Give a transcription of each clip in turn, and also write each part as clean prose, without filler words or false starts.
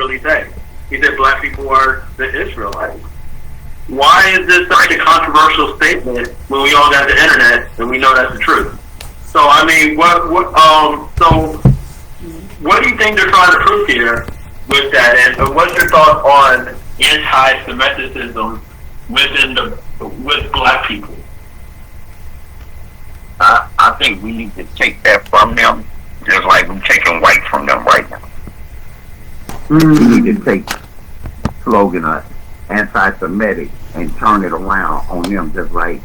really say? He said black people are the Israelites. Why is this such a controversial statement when we all got the internet and we know that's the truth? So I mean, so what do you think they're trying to prove here with that? And what's your thought on anti-Semitism with black people? I think we need to take that from them, just like we're taking white from them right now. We need to take slogan of anti-Semitic and turn it around on them, just like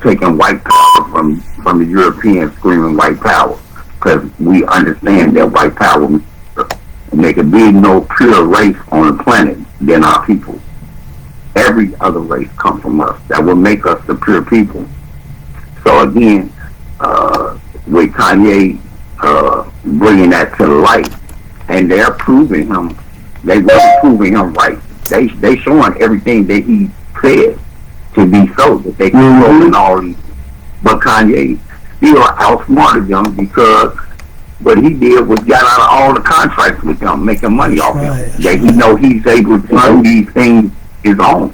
taking white power from the Europeans screaming white power, because we understand that white power, and there can be no pure race on the planet than our people. Every other race comes from us. That will make us the pure people. So again, with Kanye bringing that to the light, and they're proving him, they were proving him right. They showing everything that he said to be so, that they controlling all these. But Kanye still outsmarted them, because what he did was got out of all the contracts with them, making money off him. That he know he's able to do these things his own.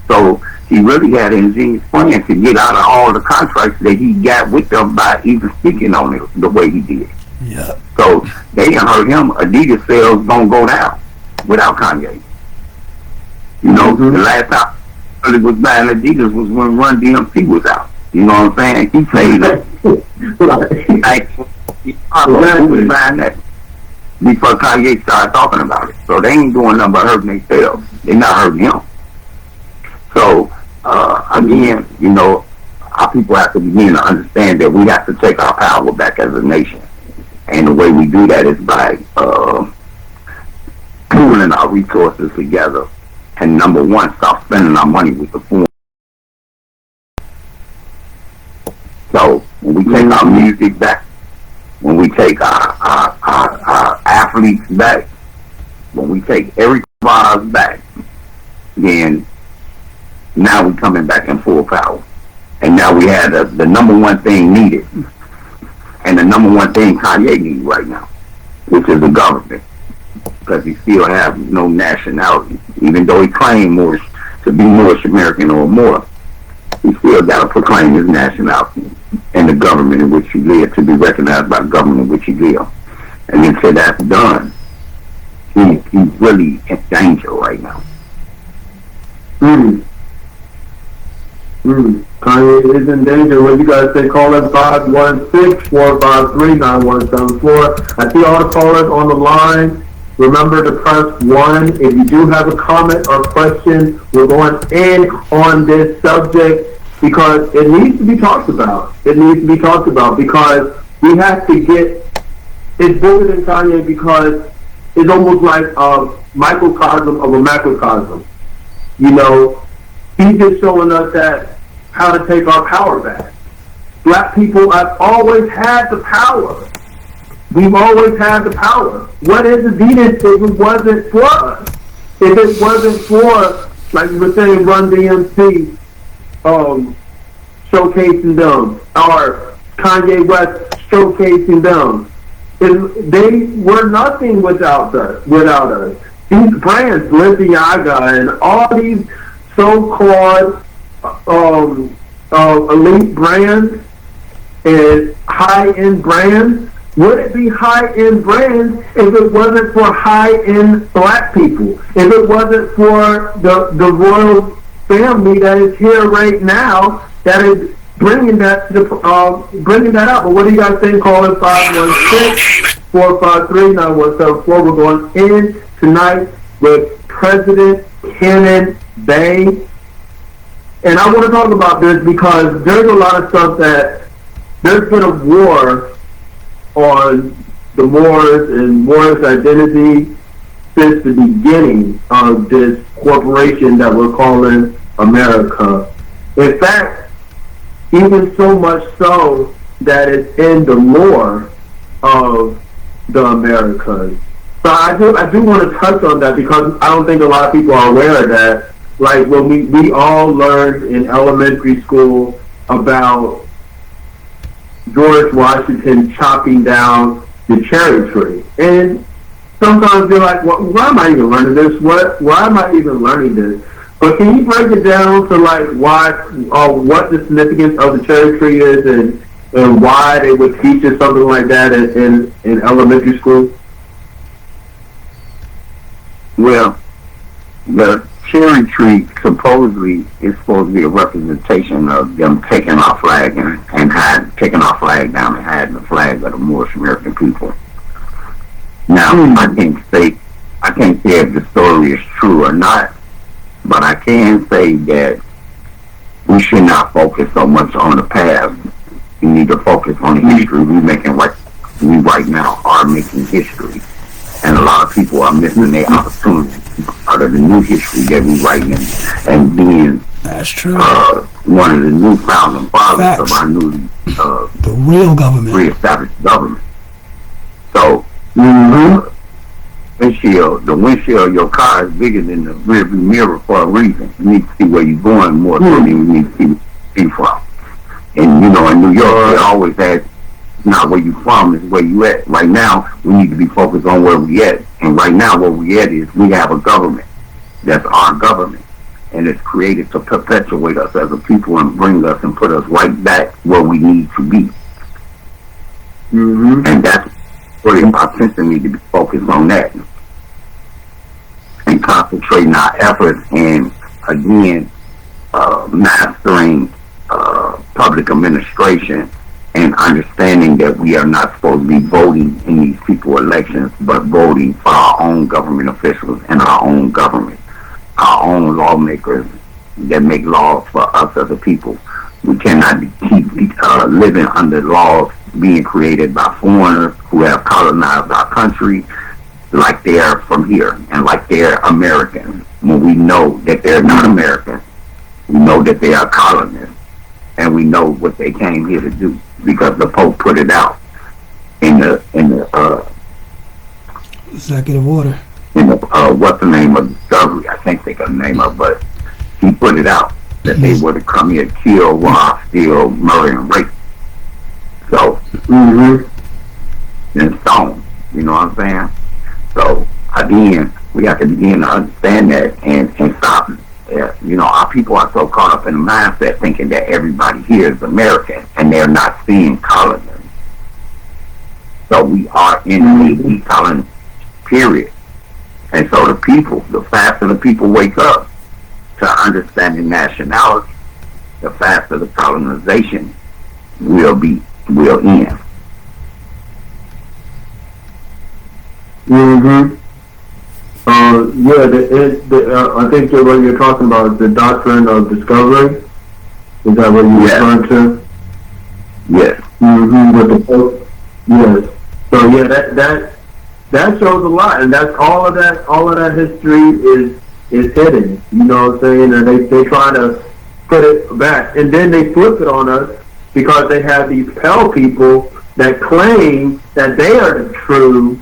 So he really had an ingenious plan to get out of all the contracts that he got with them by even speaking on it the way he did. Yeah. So they didn't hurt him. Adidas sales don't go down without Kanye. You know, the last time he was buying Adidas was when Run DMC was out. You know what I'm saying? He played it. Who was buying that before Kanye started talking about it? So they ain't doing nothing but hurting themselves. They're not hurting him. So, again, you know, our people have to begin to understand that we have to take our power back as a nation. And the way we do that is by pooling our resources together. And number one, stop spending our money with the foreign. So, when we take our music back, when we take our athletes back, when we take every cause back, then now we're coming back in full power. And now we have the number one thing needed. And the number one thing Kanye needs right now, which is the government. Because he still have no nationality. Even though he claimed Moorish to be Moorish American or more, he still got to proclaim his nationality and the government in which he lives, to be recognized by the government in which he lives. And until that's done, he's really in danger right now. Kanye is in danger. What you guys say? Call us 516-453-9174. I see all the callers on the line. Remember to press 1 if you do have a comment or question. We're going in on this subject because it needs to be talked about. It needs to be talked about because we have to get it's bigger than Kanye, because it's almost like a microcosm of a macrocosm. You know, he's just showing us that how to take our power back. Black people have always had the power. We've always had the power. What is Adidas if it wasn't for us? If it wasn't for, like you were saying, Run DMC showcasing them, or Kanye West showcasing them, they were nothing without us. These brands, Balenciaga and all these so-called elite brands and high-end brands, would it be high-end brands if it wasn't for high-end black people? If it wasn't for the royal family that is here right now, that is bringing that to bringing that up. But what do you guys think? Call it 516-453-9174. We're going in tonight with President Kenneth BEY. And I want to talk about this because there's a lot of stuff that there's been a war on the Moors and Moorish identity since the beginning of this corporation that we're calling America. In fact, even so much so that it's in the lore of the Americas. So I do want to touch on that because I don't think a lot of people are aware of that. Like when we all learned in elementary school about George Washington chopping down the cherry tree. And sometimes you're like, well, why am I even learning this? Why am I even learning this? But can you break it down to like why, what the significance of the cherry tree is, and why they would teach us something like that in elementary school? Well, the cherry tree supposedly is supposed to be a representation of them taking our flag and taking our flag down and hiding the flag of the Moorish American people. Now, I can't say if the story is true or not, but I can say that we should not focus so much on the past. We need to focus on the history we right now are making history. And a lot of people are missing their opportunity out of the new history that we writing and being That's true. One of the new founding fathers of our newly the real government, reestablished government. So the windshield of your car is bigger than the rearview mirror for a reason. You need to see where you're going more so than you need to see where you're from. And in New York, they always had not where you from, is where you at. Right now, we need to be focused on where we at. And right now, where we at is we have a government. That's our government. And it's created to perpetuate us as a people and bring us and put us right back where we need to be. And that's where our attention need to be focused on that. And concentrating our efforts in, again, mastering public administration and understanding that we are not supposed to be voting in these people elections, but voting for our own government officials and our own government, our own lawmakers that make laws for us as a people. We cannot keep living under laws being created by foreigners who have colonized our country like they are from here and like they're Americans, when we know that they're not Americans. We know that they are colonists, and we know what they came here to do, because the Pope put it out in the executive order. In the what's the name of the discovery? I can't think of the name of it, but he put it out that they would have come here, kill, rob, steal, murder, and rape. So, in stone, you know what I'm saying? So again, we have to begin to understand that and stop. Our people are so caught up in the mindset thinking that everybody here is American, and they're not seeing colonists. So we are in a colony period. And so the faster the people wake up to understanding nationality, the faster the colonization will end. I think that what you're talking about is the doctrine of discovery. Is that what you're referring to? Yes. With the Pope. Yes. So that shows a lot, and that's all of that history is hidden. You know what I'm saying? And they try to put it back, and then they flip it on us because they have these pale people that claim that they are the true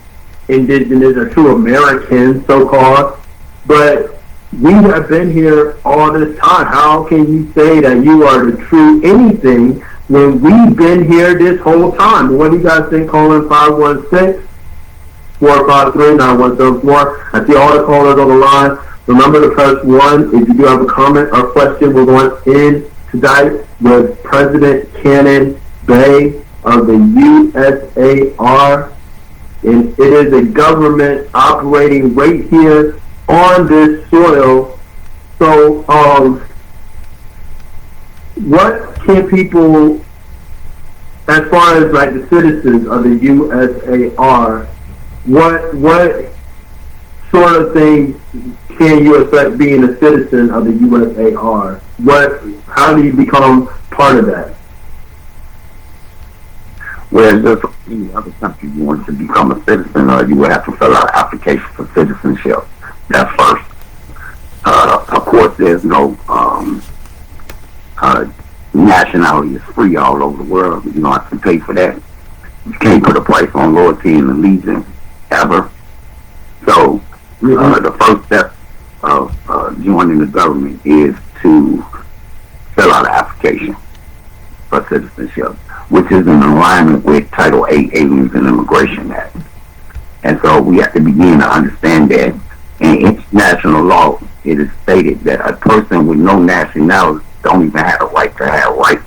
indigenous or true Americans, so-called, but we have been here all this time. How can you say that you are the true anything when we've been here this whole time? What do you guys think? Calling 516-453-9174. I see all the callers on the line. Remember to press 1 if you do have a comment or question. We're going in tonight with President Cannon BEY of the USAR. And it is a government operating right here on this soil. So, what can people, as far as like the citizens of the USAR, what sort of things can you expect being a citizen of the USAR? How do you become part of that? Whereas there's any other country you want to become a citizen, you would have to fill out an application for citizenship. That's first. Of course, there's no nationality is free all over the world. You don't have to pay for that. You can't put a price on loyalty and allegiance ever. So the first step of joining the government is to fill out an application for citizenship, which is in alignment with Title 8 Aliens and Immigration Act. And so we have to begin to understand that in international law, it is stated that a person with no nationality don't even have a right to have rights.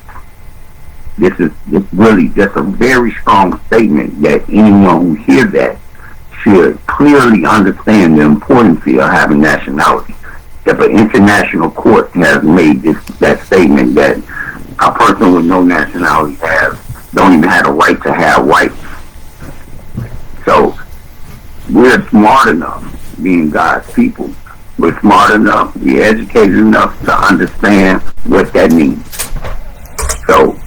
This is really just a very strong statement that anyone who hears that should clearly understand the importance of having nationality. If an international court has made that statement that a person with no nationality don't even have a right to have rights. So we're smart enough, being God's people, we're smart enough, we're educated enough to understand what that means. So,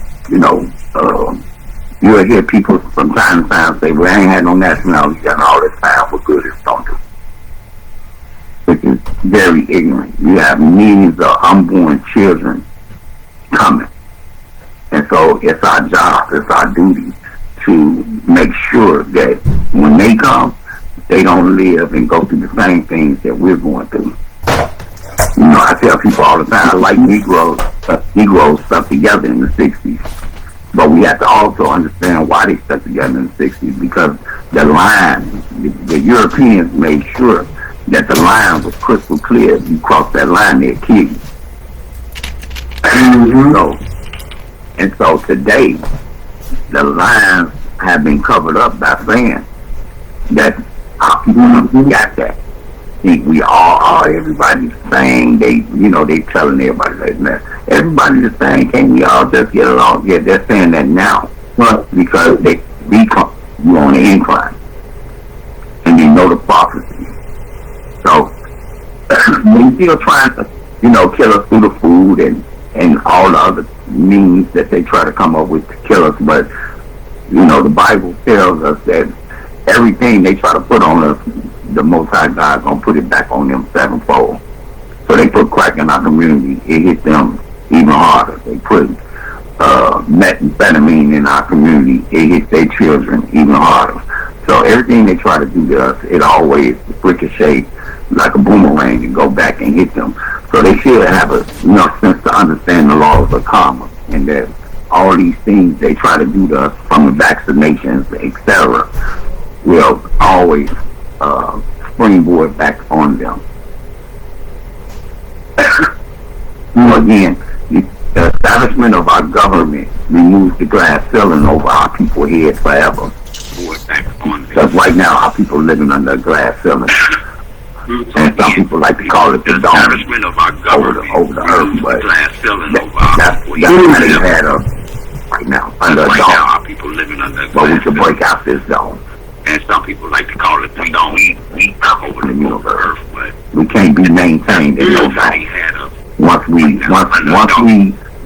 you'll hear people from time to time say, well, I ain't had no nationality and all this time, what good it's going to do. Which is very ignorant. You have millions of unborn children coming. And so it's our job, it's our duty to make sure that when they come, they don't live and go through the same things that we're going through. I tell people all the time, I like Negroes stuck together in the 60s. But we have to also understand why they stuck together in the 60s, because the line, the Europeans made sure that the line was crystal clear. If you cross that line, they'll kill you. And so today, the lines have been covered up by saying that our people got that. We all are, everybody's saying, they telling everybody that everybody's the same, can't we all just get along? Yeah, they're saying that now. Well, because they become you on the incline. And they know the prophecy. So they still trying to, kill us through the food and all the other means that they try to come up with to kill us, but the Bible tells us that everything they try to put on us, the Most High God gonna put it back on them sevenfold. So they put crack in our community, it hit them even harder. They put methamphetamine in our community, it hit their children even harder. So everything they try to do to us, it always ricochet like a boomerang and go back and hit them. So they should have enough sense to understand the laws of karma, and that all these things they try to do to us, from the vaccinations, etc., will always springboard back on them. Again, the establishment of our government removes the glass ceiling over our people's heads forever. Because right now our people are living under a glass ceiling. And some people like to call it the dome over the earth, but that's how they had us right now, under a dome. But we can break out this dome. And some people like to call it the dome. We over the universe, but we can't be maintained in no dome. Once we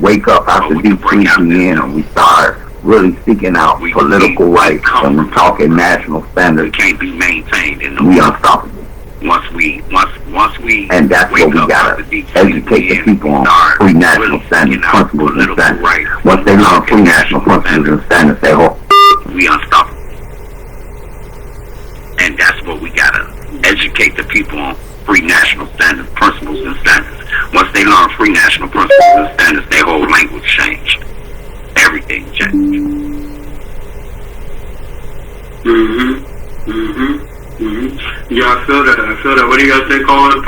wake up after deep sleeping in and we start really seeking out political rights and we're talking national standards, we can't be maintained in no we unstoppable. Once we and that's what we gotta educate the people on free national standards, principles and standards. Once they learn free national principles and standards, they hope we unstoppable. And that's what we gotta educate the people on, free national standards, principles and standards. Once they learn free national principles and standards, their whole language changed. Everything changed. Yeah, I feel that. What do you guys think? Call in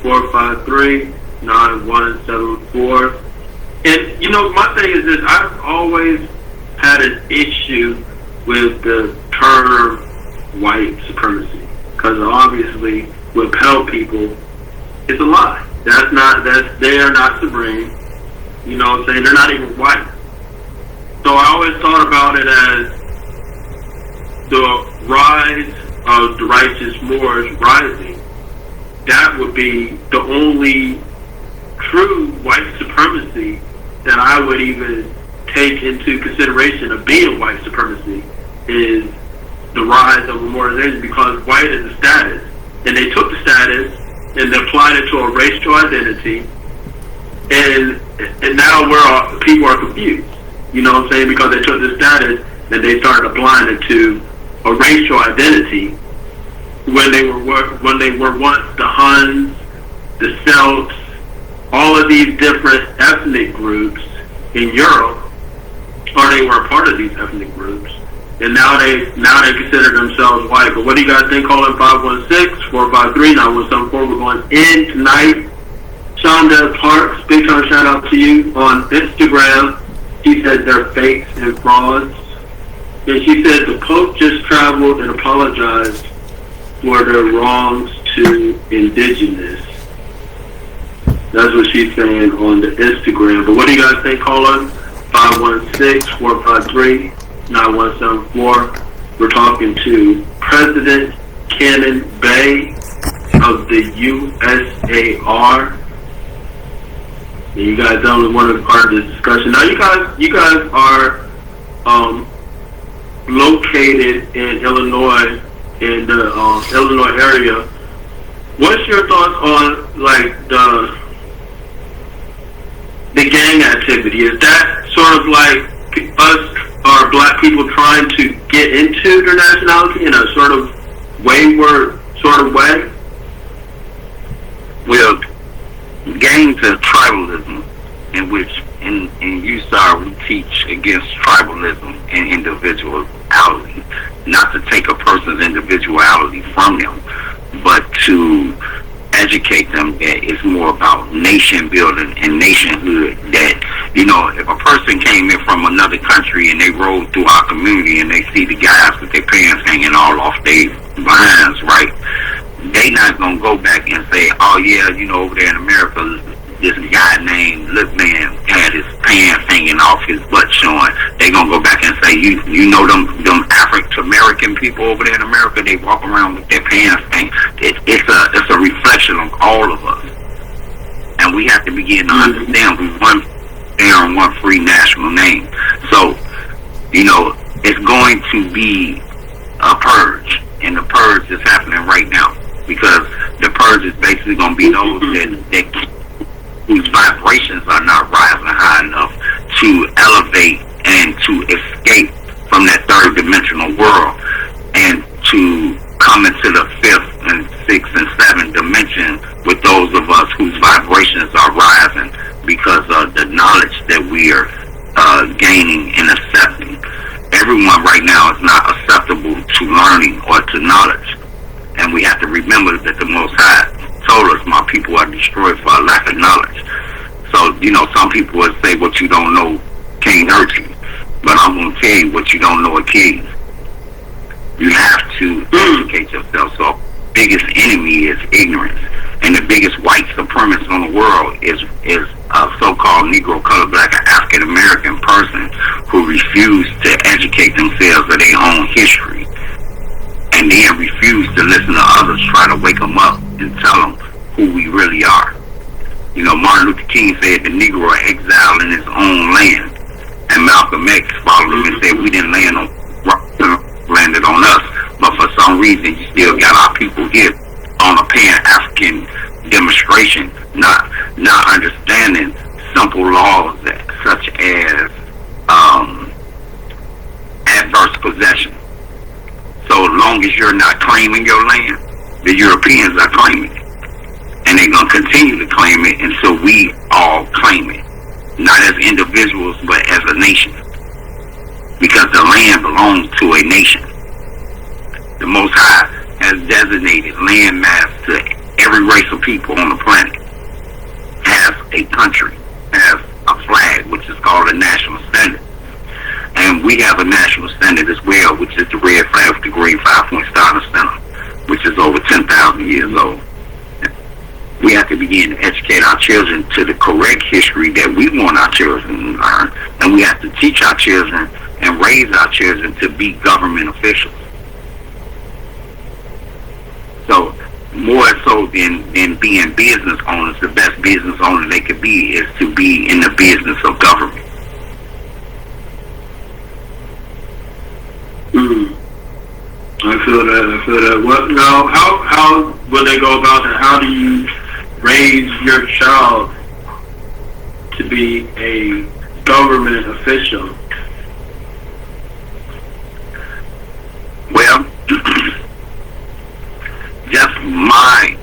516-453-9174. And, my thing is this. I've always had an issue with the term white supremacy. Because obviously, with pale people, it's a lie. They are not supreme. You know what I'm saying? They're not even white. So I always thought about it as the rise of the righteous Moors rising. That would be the only true white supremacy that I would even take into consideration of being white supremacy, is the rise of a Moorish, because white is a status. And they took the status and they applied it to a racial identity, and now people are confused. You know what I'm saying? Because they took the status and they started applying it to a racial identity when they were once the Huns, the Celts, all of these different ethnic groups in Europe, or they were a part of these ethnic groups. and now they consider themselves white. But what do you guys think? Call it 516-453-9174. We're going in tonight. Shonda Parks, big time shout out to you on Instagram. She said they're fakes and frauds. And she said the Pope just traveled and apologized for their wrongs to indigenous. That's what she's saying on the Instagram. But what do you guys think? Call on 516-453-9174. We're talking to President Cannon Bey of the USAR. And you guys don't want to be part of this discussion. Now, you guys are located in Illinois, in the Illinois area. What's your thoughts on like the gang activity? Is that sort of like us or black people trying to get into their nationality in a sort of wayward sort of way? Well, gangs is tribalism, in which in USAR we teach against tribalism and individuality, not to take a person's individuality from them, but to educate them that it's more about nation building and nationhood. That, you know, if a person came in from another country and they rode through our community and they see the guys with their pants hanging all off their behinds, right? They not gonna go back and say, oh yeah, you know, over there in America, this guy named Lip Man had his pants hanging off, his butt showing. They gonna go back and say, you know them African American people over there in America, they walk around with their pants hanging. It's a reflection of all of us, and we have to begin to understand we one there and one free national name. So, you know, it's going to be a purge, and the purge is happening right now. Because the purge is basically going to be those that whose vibrations are not rising high enough to elevate and to escape from that third dimensional world and to come into the fifth and sixth and seventh dimension with those of us whose vibrations are rising because of the knowledge that we are gaining and accepting. Everyone right now is not acceptable to learning or to knowledge. And we have to remember that the Most High told us, my people are destroyed for a lack of knowledge. So, you know, some people would say what you don't know can't hurt you. But I'm going to tell you, what you don't know it can. You have to educate yourself. So, biggest enemy is ignorance. And the biggest white supremacist on the world is a so-called Negro, Color, Black, or African American person who refused to educate themselves of their own history. And then refuse to listen to others try to wake them up and tell them who we really are. You know, Martin Luther King said the Negro are exiled in his own land. And Malcolm X followed him and said we didn't landed on us. But for some reason, you still got our people here on a Pan-African demonstration, not understanding simple laws such as adverse possession. So long as you're not claiming your land, the Europeans are claiming it. And they're going to continue to claim it until we all claim it. Not as individuals, but as a nation. Because the land belongs to a nation. The Most High has designated land mass to every race of people on the planet. Has a country, has a flag, which is called a national standard. And we have a national standard as well, which is the red flag with the green 5-point star in the center, which is over 10,000 years old. We have to begin to educate our children to the correct history that we want our children to learn. And we have to teach our children and raise our children to be government officials. So, more so than being business owners, the best business owner they could be is to be in the business of government. I feel that. What now? How will they go about that? How do you raise your child to be a government official? Well, just my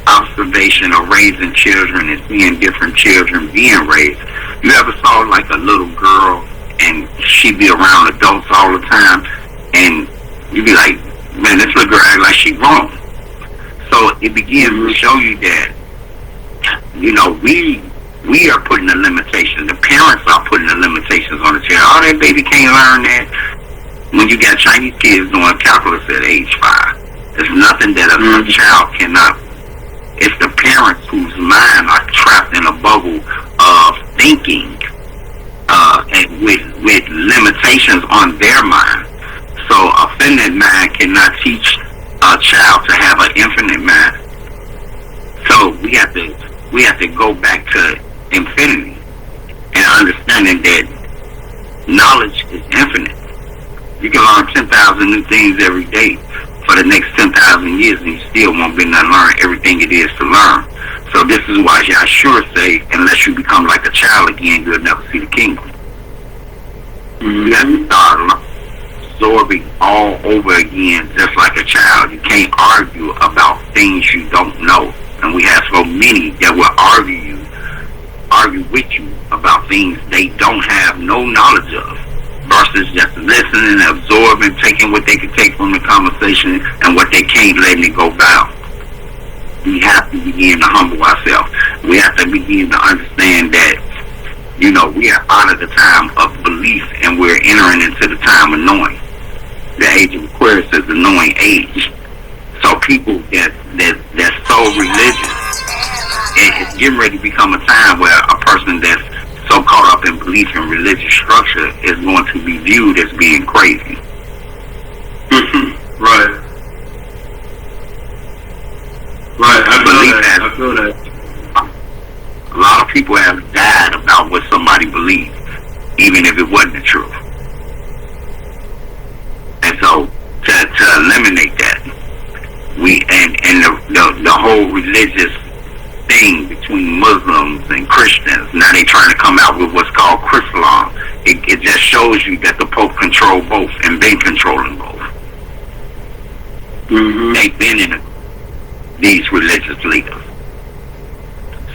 observation of raising children is seeing different children being raised. You ever saw like a little girl and she be around adults all the time? and you be like, man, this little girl act like she grown. So it begins to show you that, you know, we are putting the limitations. The parents are putting the limitations on the child. Oh, that baby can't learn that. When you got Chinese kids doing calculus at age 5, there's nothing that a child cannot. It's the parents whose mind are trapped in a bubble of thinking, and with limitations on their mind. So a finite mind cannot teach a child to have an infinite mind. So we have to go back to infinity and understanding that knowledge is infinite. You can learn 10,000 new things every day for the next 10,000 years, and you still won't be able to learn everything it is to learn. So this is why Yahshua say, unless you become like a child again, you'll never see the kingdom. You have to start absorbing all over again, just like a child. You can't argue about things you don't know. And we have so many that will argue with you about things they don't have no knowledge of, versus just listening, absorbing, taking what they can take from the conversation and what they can't, letting it go by. We have to begin to humble ourselves. We have to begin to understand that, you know, we are out of the time of belief and we're entering into the time of knowing. The age of Aquarius is the knowing age. So people that's so religious, it's getting ready to become a time where a person that's so caught up in belief and religious structure is going to be viewed as being crazy. Right. Right, I feel that. A lot of people have died about what somebody believed, even if it wasn't the truth. And so to eliminate that, the whole religious thing between Muslims and Christians, now they trying to come out with what's called Chrislam. It just shows you that the Pope control both and been controlling both. They've been in these religious leaders.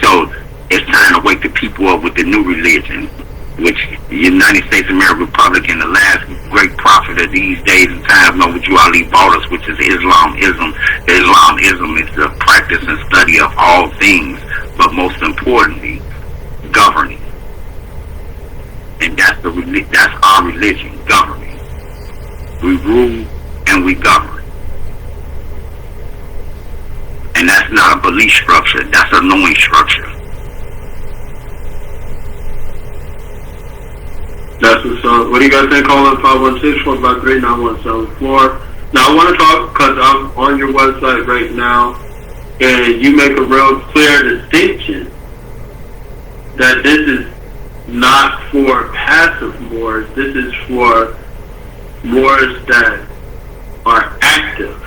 So it's time to wake the people up with the new religion, which the United States of America Republic and the last great prophet of these days and times, Noble Ali bought us, which is Islamism. Islamism is the practice and study of all things, but most importantly, governing. And that's our religion, governing. We rule and we govern. And that's not a belief structure, that's a knowing structure. That's what's up. What do you guys think? Call in 516-453-9174. Now, I want to talk, because I'm on your website right now, and you make a real clear distinction that this is not for passive Moors. This is for Moors that are active.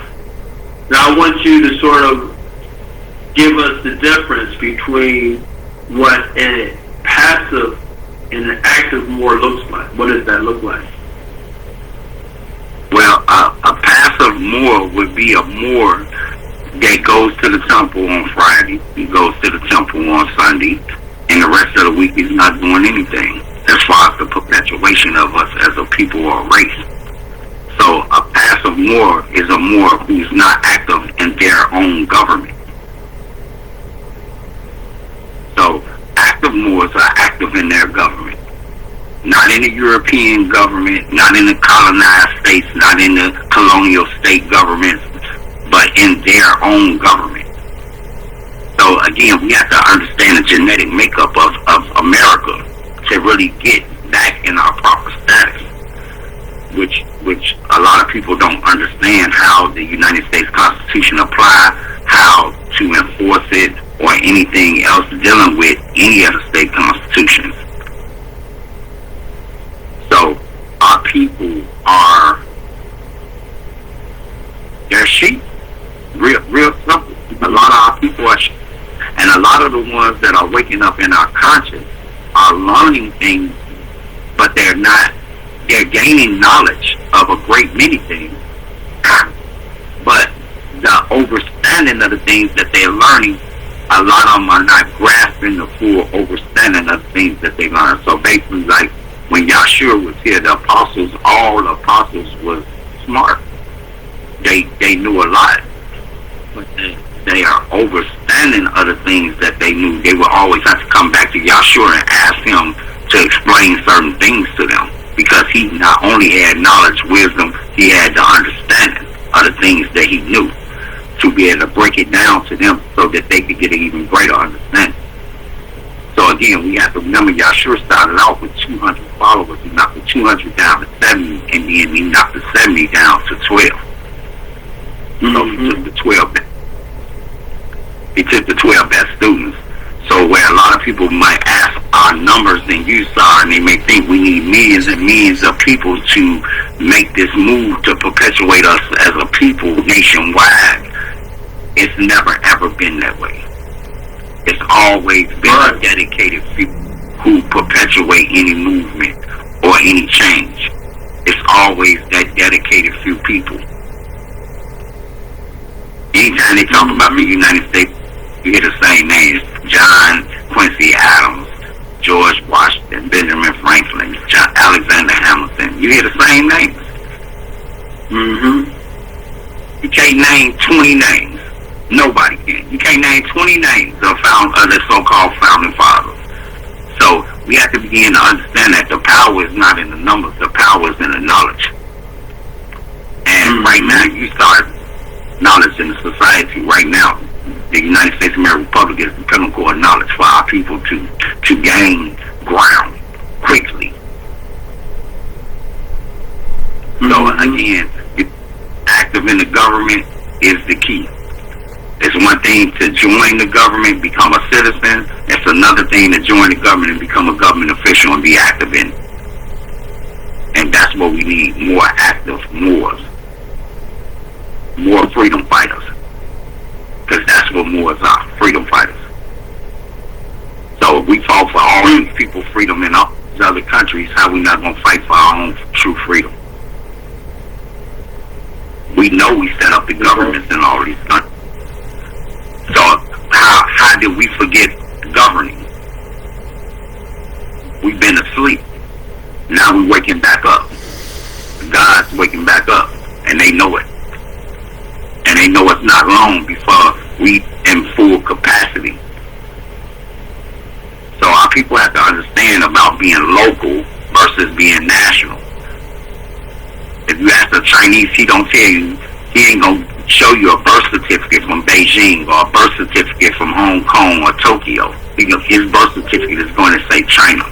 Now, I want you to sort of give us the difference between what a passive and an active Moor looks like. What does that look like? Well, a passive Moor would be a Moor that goes to the temple on Friday, he goes to the temple on Sunday, and the rest of the week he's not doing anything as far as the perpetuation of us as a people or a race. So a passive Moor is a Moor who's not active in their own government. So active Moors are active in their government. Not in the European government, not in the colonized states, not in the colonial state governments, but in their own government. So again, we have to understand the genetic makeup of America to really get back in our proper status, which a lot of people don't understand how the United States Constitution applies, how to enforce it, or anything else dealing with any of the state constitutions. So our people they're sheep. Real simple. A lot of our people are sheep. And a lot of the ones that are waking up in our conscience are learning things, but they're gaining knowledge of a great many things. But the understanding of the things that they're learning, a lot of them are not grasping the full understanding of the things that they learn. So basically, like when Yahshua was here, all the apostles was smart. They knew a lot, but they are overstanding other things that they knew. They would always have to come back to Yahshua and ask him to explain certain things to them, because he not only had knowledge, wisdom, he had the understanding of the things that he knew, to be able to break it down to them so that they could get an even greater understanding. So again, we have to remember Yahshua started off with 200 followers. He knocked the 200 down to 70, and then he knocked the 70 down to 12. So he took the 12 best students. So where a lot of people might ask our numbers and you saw, and they may think we need millions and millions of people to make this move to perpetuate us as a people nationwide, it's never ever been that way. It's always been a dedicated few who perpetuate any movement or any change. It's always that dedicated few people. Anytime they talk about the United States, you hear the same names: John Quincy Adams, George Washington, Benjamin Franklin, Alexander Hamilton. You hear the same names. You can't name 20 names. Nobody can. You can't name 20 names of the so-called founding fathers. So we have to begin to understand that the power is not in the numbers. The power is in the knowledge. And right now, you start knowledge in the society right now. The United States of American Republic is the pinnacle of knowledge for our people to gain ground quickly. So again, active in the government is the key. It's one thing to join the government, become a citizen. It's another thing to join the government and become a government official and be active in it. And that's what we need: more active Moors, more freedom fighters. Because that's what Moors are, freedom fighters. So if we fought for all these people freedom in all these other countries, how we not going to fight for our own true freedom? We know we set up the governments in all these countries. So how did we forget governing? We've been asleep. Now we're waking back up. God's waking back up, and they know it. And they know it's not long before we in full capacity. So our people have to understand about being local versus being national. If you ask a Chinese, he don't tell you, he ain't gonna show you a birth certificate from Beijing or a birth certificate from Hong Kong or Tokyo. His birth certificate is going to say China.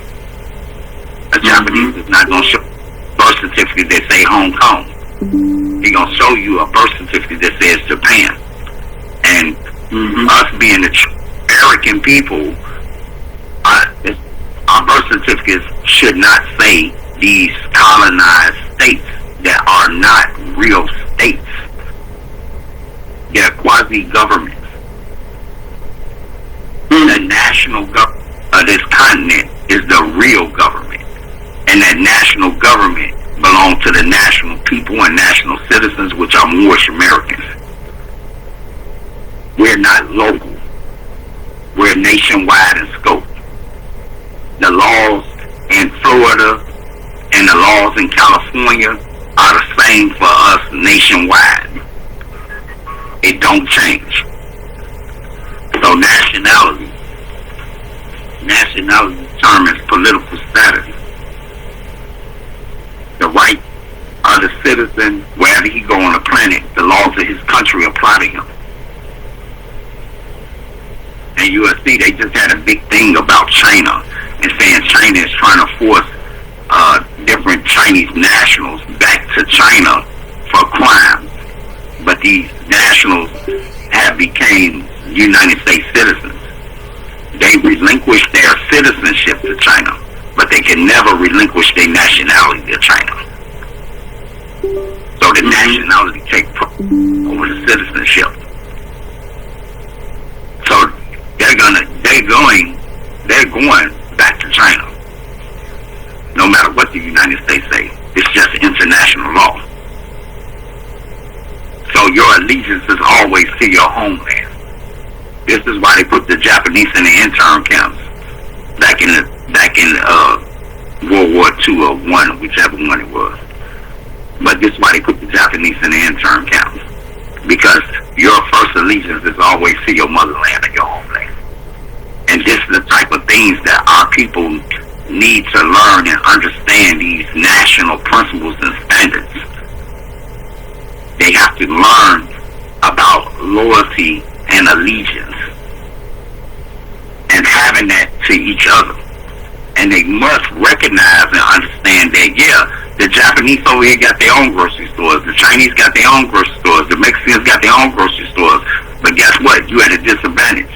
A Japanese is not going to show a birth certificate that say Hong Kong. He's going to show you a birth certificate that says Japan. And us being the American people, our birth certificates should not say these colonized states that are not real states. They're quasi-governments. The national government of this continent is the real government. And that national government belongs to the national people and national citizens, which are Moorish Americans. We're not local. We're nationwide in scope. The laws in Florida and the laws in California are the same for us nationwide. It don't change. So nationality determines political status. The right of the citizen, wherever he go on the planet, the laws of his country apply to him. And you will see they just had a big thing about China and saying China is trying to force different Chinese nationals back to China for crimes. But these nationals have became United States citizens. They relinquish their citizenship to China, but they can never relinquish their nationality to China. So the nationality takes over the citizenship. So they're going back to China. No matter what the United States say, it's just international law. So your allegiance is always to your homeland. This is why they put the Japanese in the intern camps back in World War II or one, whichever one it was. But this is why they put the Japanese in the intern camps. Because your first allegiance is always to your motherland and your homeland. And this is the type of things that our people need to learn and understand, these national principles and standards. They have to learn about loyalty and allegiance and having that to each other. And they must recognize and understand that, the Japanese over here got their own grocery stores, the Chinese got their own grocery stores, the Mexicans got their own grocery stores. But guess what? You at a disadvantage.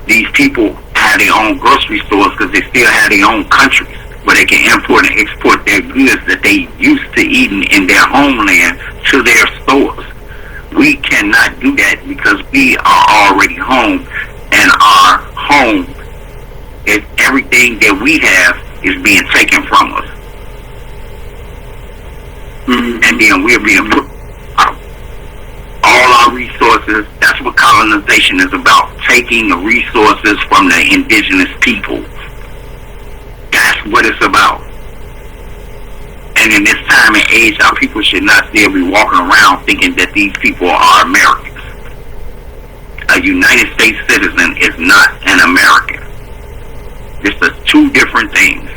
These people have their own grocery stores because they still have their own countries where they can import and export their goods that they used to eating in their homeland to their stores. We cannot do that because we are already home, and our home is everything that we have is being taken from us. And then we're being put out. All our resources, that's what colonization is about, taking the resources from the indigenous people. That's what it's about. And in this time and age, our people should not still be walking around thinking that these people are Americans. A United States citizen is not an American. It's two different things.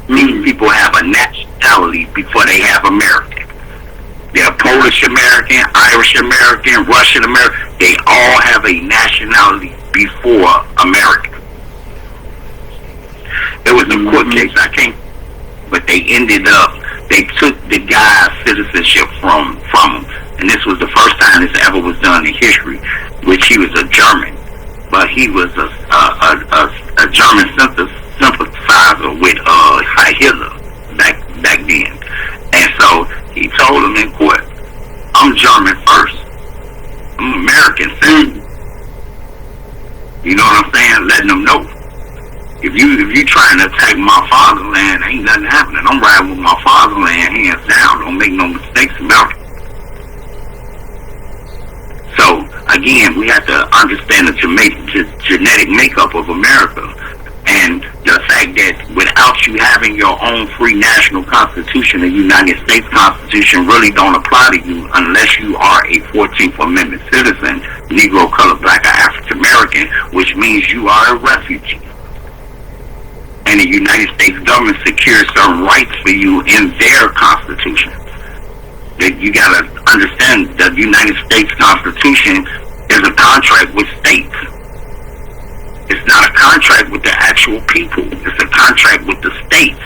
These people have a nationality before they have American. They're Polish American, Irish American, Russian American. They all have a nationality before American. There was a court case, but they took the guy's citizenship from him. And this was the first time this ever was done in history, which he was a German. But he was a German sympathizer with Hitler back then. And so he told him in court, I'm German first. I'm American second. You know what I'm saying? Letting them know. If you trying to attack my fatherland, ain't nothing happening. I'm riding with my fatherland hands down. Don't make no mistakes about it. So again, we have to understand the genetic makeup of America, and the fact that without you having your own free national constitution, the United States Constitution really don't apply to you unless you are a 14th Amendment citizen, Negro, colored, black, or African American, which means you are a refugee. And the United States government secures certain rights for you in their constitution. That you gotta understand, the United States Constitution is a contract with states. It's not a contract with the actual people. It's a contract with the states.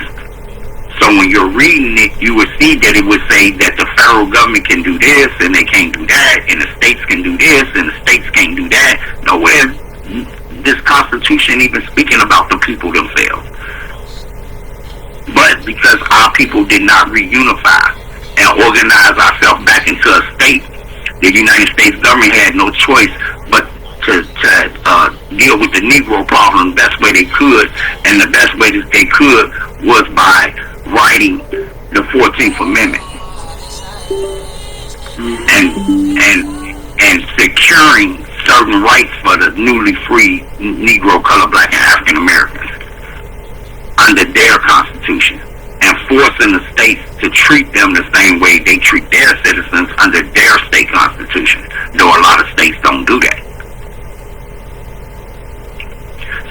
So when you're reading it, you will see that it would say that the federal government can do this and they can't do that, and the states can do this and the states can't do that. Nowhere this Constitution even speaking about the people themselves. But because our people did not reunify and organize ourselves back into a state, the United States government had no choice but to deal with the Negro problem the best way they could, and the best way that they could was by writing the 14th Amendment and securing certain rights for the newly free Negro, colored, black, and African Americans under their Constitution, and forcing the states to treat them the same way they treat their citizens under their state constitution, though a lot of states don't do that.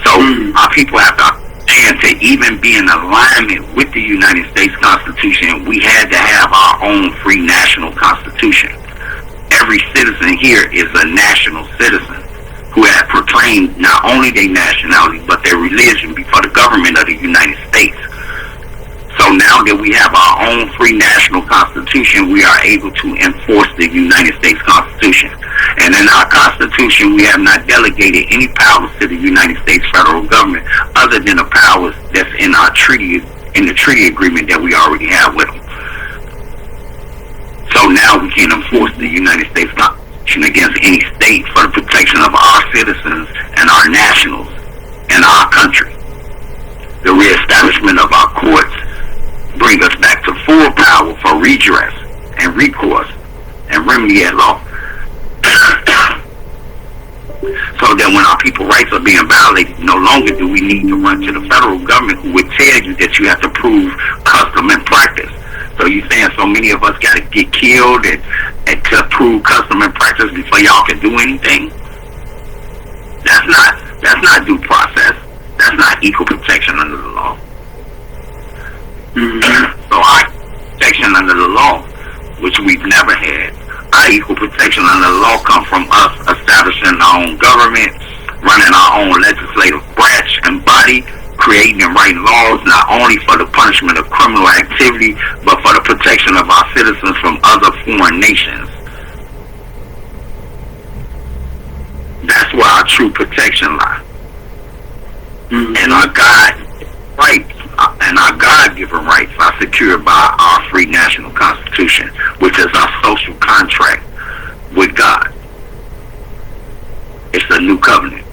So our people have to understand, to even be in alignment with the United States Constitution, we had to have our own free national constitution. Every citizen here is a national citizen who had proclaimed not only their nationality but their religion before the government of the United States. So now that we have our own free national constitution, we are able to enforce the United States Constitution. And in our Constitution, we have not delegated any powers to the United States federal government other than the powers that's in our treaty, in the treaty agreement that we already have with them. So now we can enforce the United States Constitution against any state for the protection of our citizens and our nationals and our country. The reestablishment of our courts bring us back to full power for redress and recourse and remedy at law. So so that when our people's rights are being violated, no longer do we need to run to the federal government who would tell you that you have to prove custom and practice. So you saying so many of us got to get killed and to prove custom and practice before y'all can do anything? That's not due process. That's not equal protection under the law. So our protection under the law, which we've never had, our equal protection under the law comes from us establishing our own government, running our own legislative branch and body, creating and writing laws not only for the punishment of criminal activity, but for the protection of our citizens from other foreign nations. That's where our true protection lies. And our God-given rights are secured by our free national constitution, which is our social contract with God. It's a new covenant.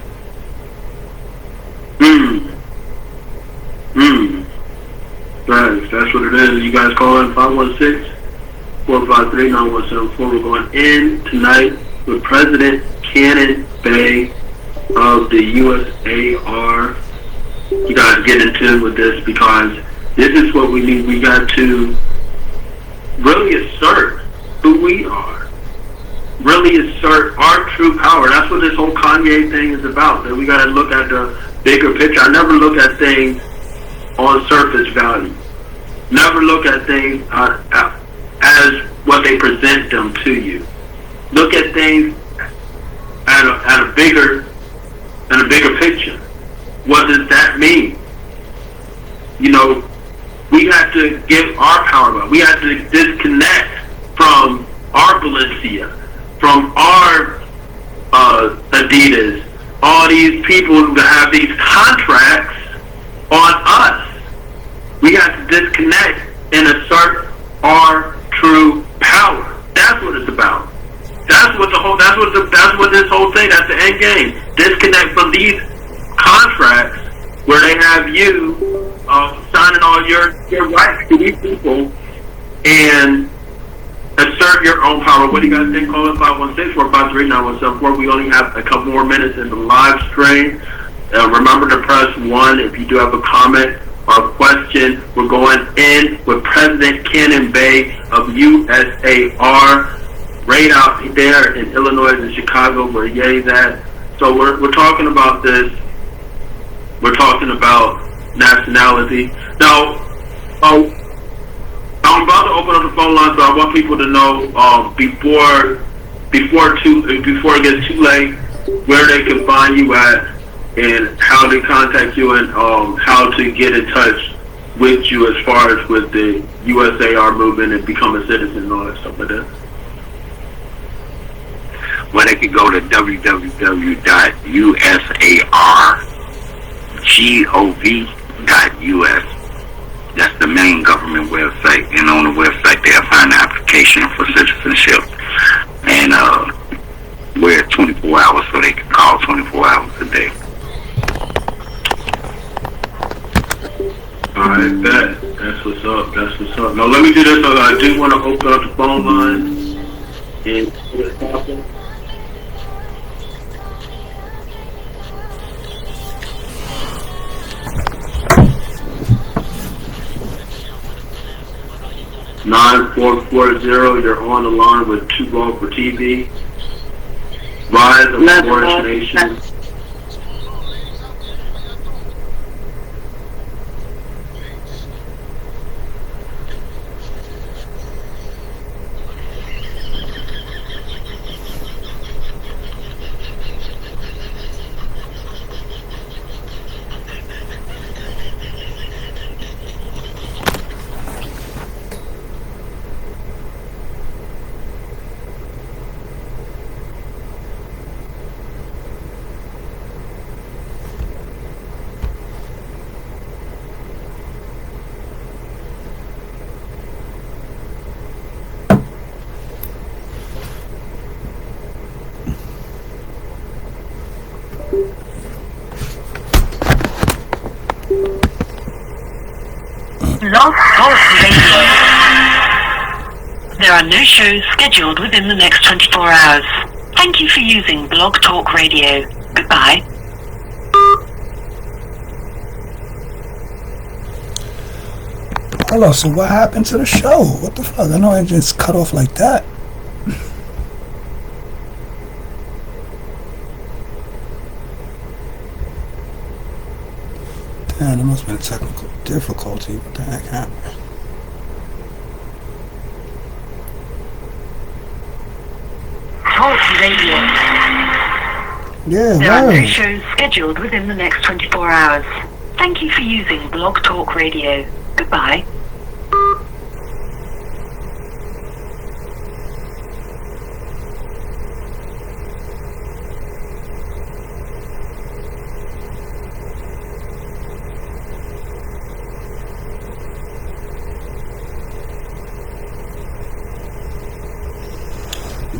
That's what it is. You guys call in 516-453-9174. We're going in tonight with President Cannon Bay of the USAR. You guys get in tune with this because this is what we need. We got to really assert who we are. Really assert our true power. That's what this whole Kanye thing is about. That we got to look at the bigger picture. I never look at things on surface value. Never look at things as what they present them to you. Look at things at a bigger picture. What does that mean? You know, we have to give our power back. We have to disconnect from our Valencia, from our Adidas, all these people who have these contracts on us. We have to disconnect and assert our true power. That's what it's about. That's what this whole thing. That's the end game. Disconnect from these contracts where they have you signing all your rights to these people and assert your own power. What do you guys think? Call it 516-453-9174. We only have a couple more minutes in the live stream. Remember to press 1 if you do have a comment or question. We're going in with President Cannon Bay of USAR, right out there in Illinois and Chicago where Ye's at. So we're talking about this. We're talking about nationality. Now, I'm about to open up the phone line, so I want people to know before it gets too late where they can find you at and how to contact you and how to get in touch with you as far as with the USAR movement and become a citizen and all that stuff like that. Well, they can go to www.usargov.us. That's the main government website, and on the website they'll find the application for citizenship. And we're 24 hours, so they can call 24 hours a day. Alright, that's what's up. That's what's up. Now let me do this. I do want to open up the phone line and put it happen. You're on the line with Two Ball for TV. Rise of the Moorish Nation. Love Talk Radio. There are no shows scheduled within the next 24 hours. Thank you for using Blog Talk Radio. Goodbye. Hello, so what happened to the show? What the fuck? I know I just cut off like that. Damn, there must have been a technical difficulty. What the heck happened? Talk Radio. Yeah, There are no right. shows scheduled within the next 24 hours. Thank you for using Blog Talk Radio. Goodbye.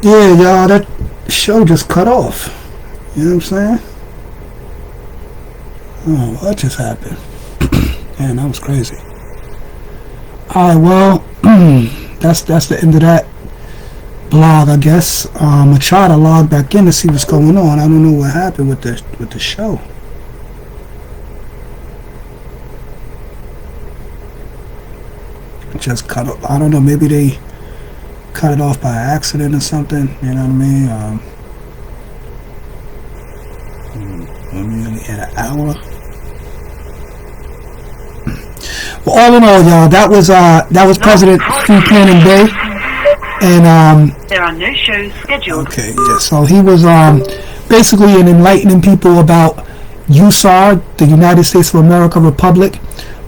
Yeah, y'all, that show just cut off. You know what I'm saying? Oh, what just happened? Man, that was crazy. Alright, well, that's the end of that blog, I guess. I try to log back in to see what's going on. I don't know what happened with the show. It just cut off. I don't know, maybe they cut it off by accident or something, you know what I mean? We only had an hour. Well, all in all, y'all, that was President Buchanan Bay, and There are no shows scheduled. okay, yeah. So he was basically enlightening people about USAR, the United States of America Republic,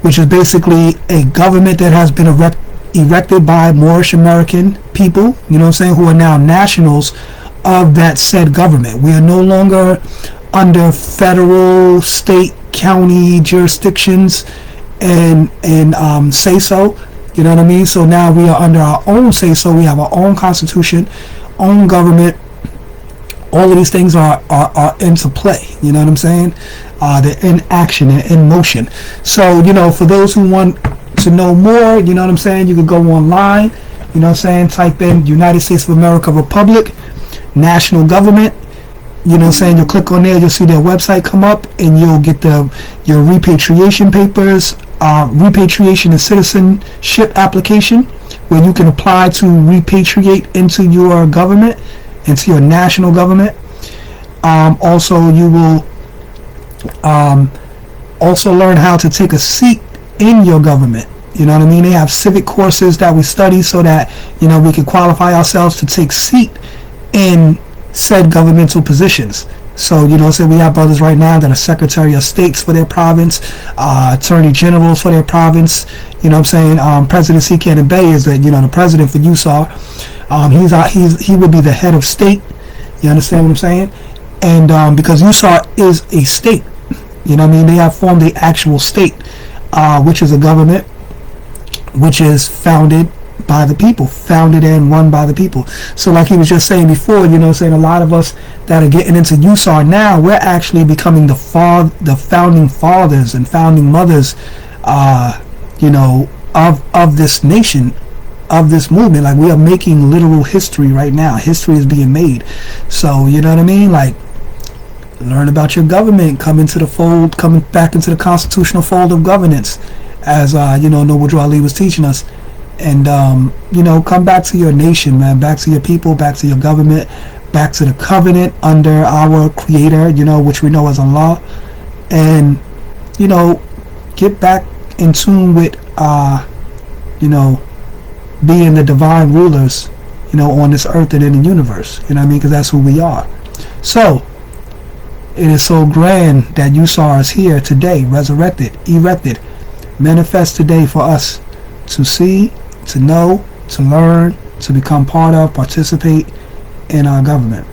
which is basically a government that has been erected by Moorish American people, you know what I'm saying, who are now nationals of that said government. We are no longer under federal, state, county jurisdictions and say so, you know what I mean? So now we are under our own say so. We have our own constitution, own government. All of these things are into play, you know what I'm saying? They're in action, they're in motion. So, you know, for those who want to know more, you know what I'm saying, you can go online, you know what I'm saying, type in United States of America Republic, national government, you know what I'm saying, you'll click on there, you'll see their website come up, and you'll get your repatriation papers, repatriation and citizenship application, where you can apply to repatriate into your government, into your national government. Also, you will also learn how to take a seat in your government. You know what I mean? They have civic courses that we study so that, you know, we can qualify ourselves to take seat in said governmental positions. So, you know, so we have brothers right now that are Secretary of States for their province, Attorney Generals for their province. You know what I'm saying? President C. Cannon Bay is the, you know, the president for USAR. He would be the head of state. You understand what I'm saying? And because USAR is a state, you know what I mean? They have formed the actual state, which is a government, which is founded by the people, founded and run by the people. So like he was just saying before, you know, saying a lot of us that are getting into USAR now, we're actually becoming the founding fathers and founding mothers, you know, of this nation, of this movement. Like, we are making literal history right now. History is being made. So, you know what I mean? Like, learn about your government, come into the fold, coming back into the constitutional fold of governance, as you know, Noble Drew Ali was teaching us. And you know, come back to your nation, man, back to your people, back to your government, back to the covenant under our creator, you know, which we know as Allah. And, you know, get back in tune with you know, being the divine rulers, you know, on this earth and in the universe, you know what I mean, because that's who we are. So it is so grand that USAR is here today, resurrected, erected, manifest today for us to see, to know, to learn, to become part of, participate in our government.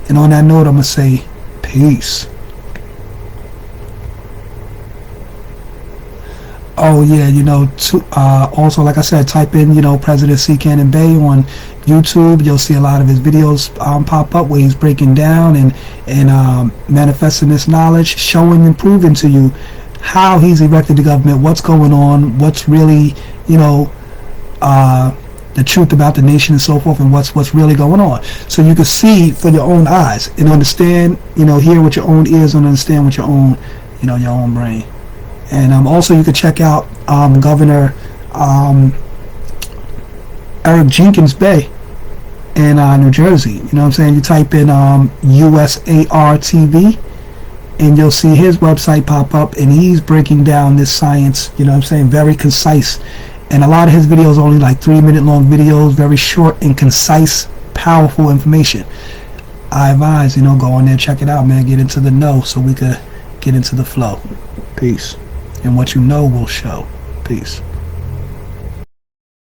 And on that note, I'm going to say peace. Oh yeah, you know, also, like I said, type in, you know, President C. Cannon Bay on YouTube. You'll see a lot of his videos pop up where he's breaking down and manifesting this knowledge, showing and proving to you how he's erected the government, what's going on, what's really, you know, the truth about the nation and so forth, and what's really going on. So you can see for your own eyes and understand, hear with your own ears and understand with your own, your own brain. And also you can check out Governor Eric Jenkins Bey in New Jersey. You know what I'm saying? You type in USAR TV and you'll see his website pop up, and he's breaking down this science, very concise. And a lot of his videos are only like 3-minute long videos, very short and concise, powerful information. I advise, go on there, check it out, man. Get into the know so we could get into the flow. Peace. And what you know will show. Peace.